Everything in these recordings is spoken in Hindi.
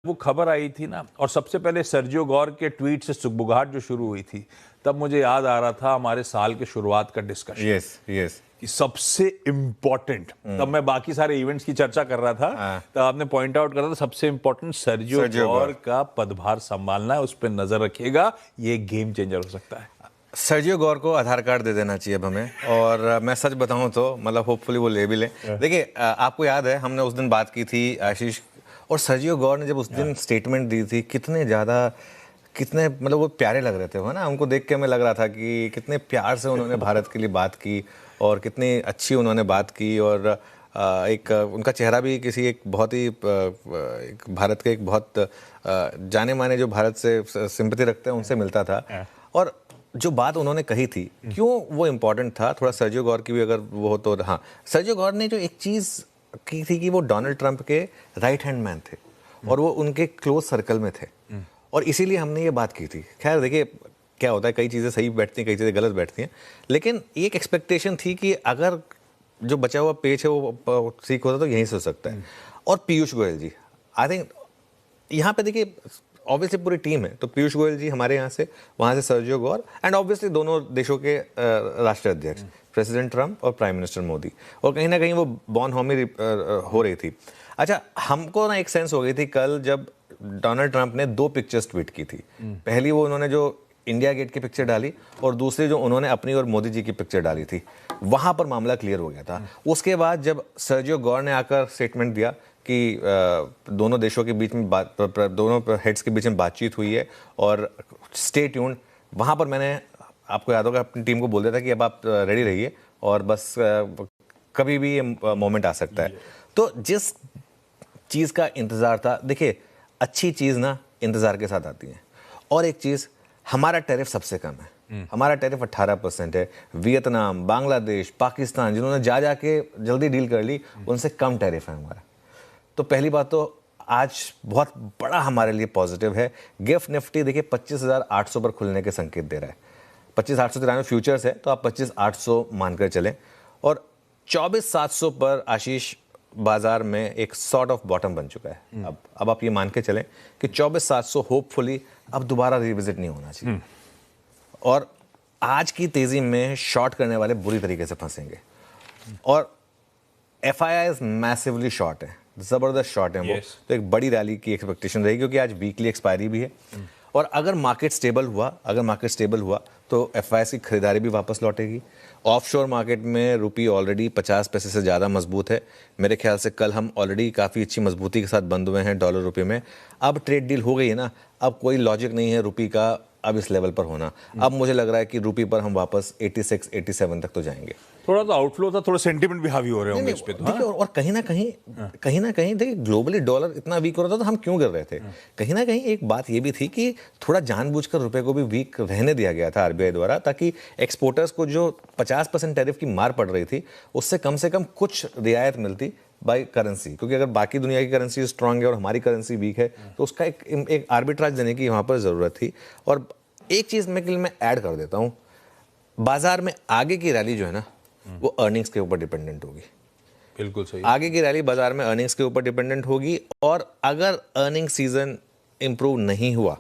वो खबर आई थी ना, और सबसे पहले सर्जियो गौर के ट्वीट से सुगबुगाहट जो शुरू हुई थी, तब मुझे याद आ रहा था हमारे साल के शुरुआत का डिस्कशन। यस यस कि सबसे इम्पोर्टेंट, तब मैं बाकी सारे इवेंट्स की चर्चा कर रहा था, तब आपने पॉइंट आउट करा था सबसे इम्पोर्टेंट सर्जियो गौर का पदभार संभालना है, उस पर नजर रखिएगा, ये गेम चेंजर हो सकता है। सर्जियो गौर को आधार कार्ड दे देना चाहिए अब हमें, और मैं सच बताऊं तो मतलब होपफुली वो ले भी लें। देखिए, आपको याद है हमने उस दिन बात की थी आशीष, और सर्जियो गौर ने जब उस दिन स्टेटमेंट दी थी, कितने मतलब वो प्यारे लग रहे थे, है ना। उनको देख के हमें लग रहा था कि कितने प्यार से उन्होंने भारत के लिए बात की और कितनी अच्छी उन्होंने बात की, और एक उनका चेहरा भी किसी एक बहुत ही एक भारत के एक बहुत जाने माने जो भारत से सिंपैथी रखते हैं उनसे मिलता था। और जो बात उन्होंने कही थी, क्यों वो इम्पोर्टेंट था, थोड़ा सर्जियो गौर की भी अगर वो हो तो। हाँ, सर्जियो गौर ने जो एक चीज़ की थी कि वो डोनाल्ड ट्रंप के राइट हैंड मैन थे और वो उनके क्लोज सर्कल में थे, और इसीलिए हमने ये बात की थी। खैर देखिए क्या होता है, कई चीज़ें सही बैठती हैं, कई चीज़ें गलत बैठती हैं, लेकिन एक एक्सपेक्टेशन थी कि अगर जो बचा हुआ पेज है वो ठीक होता तो यहीं से हो सकता है। और पीयूष गोयल जी, आई थिंक यहाँ पे देखिए ऑब्वियसली पूरी टीम है, तो पीयूष गोयल जी हमारे यहाँ से, वहाँ से सर्जियो गौर, एंड ऑब्वियसली दोनों देशों के राष्ट्राध्यक्ष प्रेसिडेंट ट्रंप और प्राइम मिनिस्टर मोदी, और कहीं ना कहीं वो बॉन होमी हो रही थी। अच्छा, हमको ना एक सेंस हो गई थी कल जब डोनाल्ड ट्रंप ने 2 पिक्चर्स ट्वीट की थी। पहली वो उन्होंने जो इंडिया गेट की पिक्चर डाली, और दूसरी जो उन्होंने अपनी और मोदी जी की पिक्चर डाली थी, वहाँ पर मामला क्लियर हो गया था। उसके बाद जब सर्जियो गौर ने आकर स्टेटमेंट दिया कि दोनों देशों के बीच में दोनों हेड्स के बीच में बातचीत हुई है और स्टे ट्यून्ड, वहाँ पर मैंने, आपको याद होगा, अपनी टीम को बोल दिया था कि अब आप रेडी रहिए और बस कभी भी ये मोमेंट आ सकता है। तो जिस चीज़ का इंतज़ार था, देखिए अच्छी चीज़ ना इंतज़ार के साथ आती है, और एक चीज़, हमारा टैरिफ सबसे कम है, हमारा टैरिफ 18% है। वियतनाम, बांग्लादेश, पाकिस्तान, जिन्होंने जाके जल्दी डील कर ली, उनसे कम टैरिफ है हमारा। तो पहली बात तो आज बहुत बड़ा हमारे लिए पॉजिटिव है। गिफ्ट निफ्टी देखिए 25,800 पर खुलने के संकेत दे रहा है। 25,893 फ्यूचर्स है, तो आप 25,800 मानकर चलें, और 24,700 पर आशीष बाजार में एक सॉर्ट ऑफ बॉटम बन चुका है। अब आप ये मान के चलें कि 24,700 होपफुली अब दोबारा रिविजिट नहीं होना चाहिए, और आज की तेजी में शॉर्ट करने वाले बुरी तरीके से फंसेंगे, और FIIs मैसिवली शॉर्ट है, जबरदस्त शॉर्ट है वो। तो एक बड़ी रैली की एक्सपेक्टेशन रहेगी, क्योंकि आज वीकली एक्सपायरी भी है, और अगर मार्केट स्टेबल हुआ तो FIIs की खरीदारी भी वापस लौटेगी। ऑफशोर मार्केट में रुपी ऑलरेडी 50 पैसे से ज़्यादा मजबूत है। मेरे ख्याल से कल हम ऑलरेडी काफ़ी अच्छी मजबूती के साथ बंद हुए हैं डॉलर रुपये में। अब ट्रेड डील हो गई है ना, अब कोई लॉजिक नहीं है रुपी का अब इस लेवल पर होना। अब मुझे लग रहा है कि रुपी पर हम वापस 86-87 तक तो जाएंगे। थोड़ा तो आउटफ्लो था, थोड़ा सेंटीमेंट भी हावी हो रहे होंगे इस पे तो। देखिए, और कहीं ना कहीं देखिए ग्लोबली डॉलर इतना वीक हो रहा था तो हम क्यों कर रहे थे। कहीं ना कहीं एक बात ये भी थी कि थोड़ा जानबूझकर रुपए को भी वीक रहने दिया गया था RBI द्वारा, ताकि एक्सपोर्टर्स को जो 50% टैरिफ की मार पड़ रही थी, उससे कम कुछ रियायत मिलती बाई करेंसी, क्योंकि अगर बाकी दुनिया की करेंसी स्ट्रांग है और हमारी करेंसी वीक है, तो उसका एक आर्बिट्राज देने की वहाँ पर ज़रूरत थी। और एक चीज़ मैं ऐड कर देता हूँ, बाजार में आगे की रैली जो है ना, वो अर्निंग्स के ऊपर डिपेंडेंट होगी। बिल्कुल सही। आगे की रैली बाजार में अर्निंग्स के ऊपर डिपेंडेंट होगी, और अगर अर्निंग सीजन इंप्रूव नहीं हुआ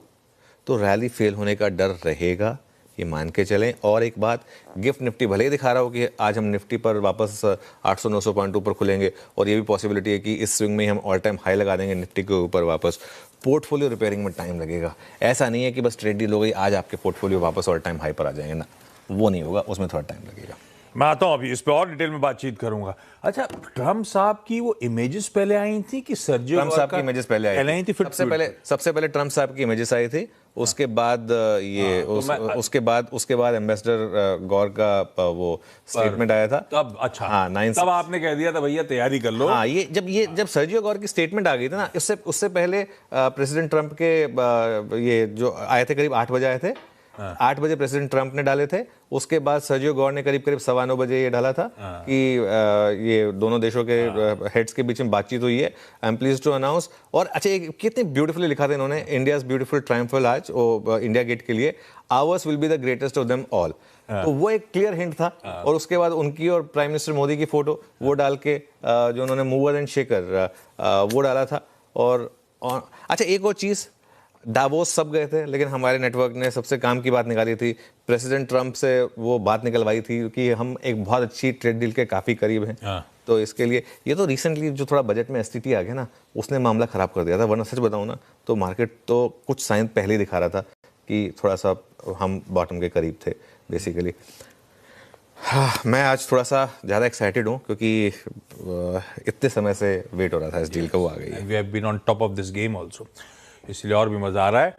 तो रैली फेल होने का डर रहेगा, ये मान के चलें। और एक बात, गिफ्ट निफ्टी भले ही दिखा रहा हो कि आज हम निफ्टी पर वापस 800-900 पॉइंट ऊपर खुलेंगे, और ये भी पॉसिबिलिटी है कि इस स्विंग में हम ऑल टाइम हाई लगा देंगे निफ्टी के ऊपर वापस। पोर्टफोलियो रिपेयरिंग में टाइम लगेगा। ऐसा नहीं है कि बस ट्रेड डील हो गई आज आपके पोर्टफोलियो वापस ऑल टाइम हाई पर आ जाएंगे, ना, वो नहीं होगा, उसमें थोड़ा टाइम लगेगा। मैं आता हूं, अभी इस पे और डिटेल में बातचीत करूंगा। अच्छा, ट्रम्प साहब की वो इमेजेस पहले आई थी कि सर्जियो ट्रम्प साहब की इमेजेस पहले आई थी? सबसे पहले ट्रम्प साहब की इमेजेस आई थी, उसके बाद ये उसके बाद एम्बेसडर गौर का वो स्टेटमेंट आया था तब। अच्छा, हाँ, 9 तब आपने कह दिया था भैया तैयारी कर लो। हाँ, जब सर्जियो गौर की स्टेटमेंट आ गई थी ना, उससे पहले प्रेसिडेंट ट्रंप के ये जो आए थे, करीब 8 बजे आए थे। 8 बजे प्रेसिडेंट ट्रंप ने डाले थे। उसके बाद सर्जियो गौर ने करीब 9:15 बजे ये डाला था कि ये दोनों देशों के हेड्स के बीच में बातचीत हुई है। I am pleased to announce. और अच्छा, कितने ब्यूटीफुली लिखा था इन्होंने, इंडियाज ब्यूटीफुल ट्रायम्फल आज इंडिया गेट के लिए, hours will be the greatest of them all. तो वो एक क्लियर हिंट था। और उसके बाद उनकी और प्राइम मिनिस्टर मोदी की फोटो वो डाल के जो उन्होंने मूवर एंड शेकर वो डाला था। और और अच्छा एक और चीज़, दावोस सब गए थे लेकिन हमारे नेटवर्क ने सबसे काम की बात निकाली थी, प्रेसिडेंट ट्रंप से वो बात निकलवाई थी कि हम एक बहुत अच्छी ट्रेड डील के काफ़ी करीब हैं। हाँ। तो इसके लिए ये तो रिसेंटली जो थोड़ा बजट में एसटीटी आ गया ना, उसने मामला ख़राब कर दिया था, वरना सच बताऊँ ना तो मार्केट तो कुछ साइन पहले ही दिखा रहा था कि थोड़ा सा हम बॉटम के करीब थे बेसिकली। हाँ, मैं आज थोड़ा सा ज़्यादा एक्साइटेड हूँ क्योंकि इतने समय से वेट हो रहा था इस डील का, वो आ गई है। We have been on top of this game also, इसलिए और भी मजा आ रहा है।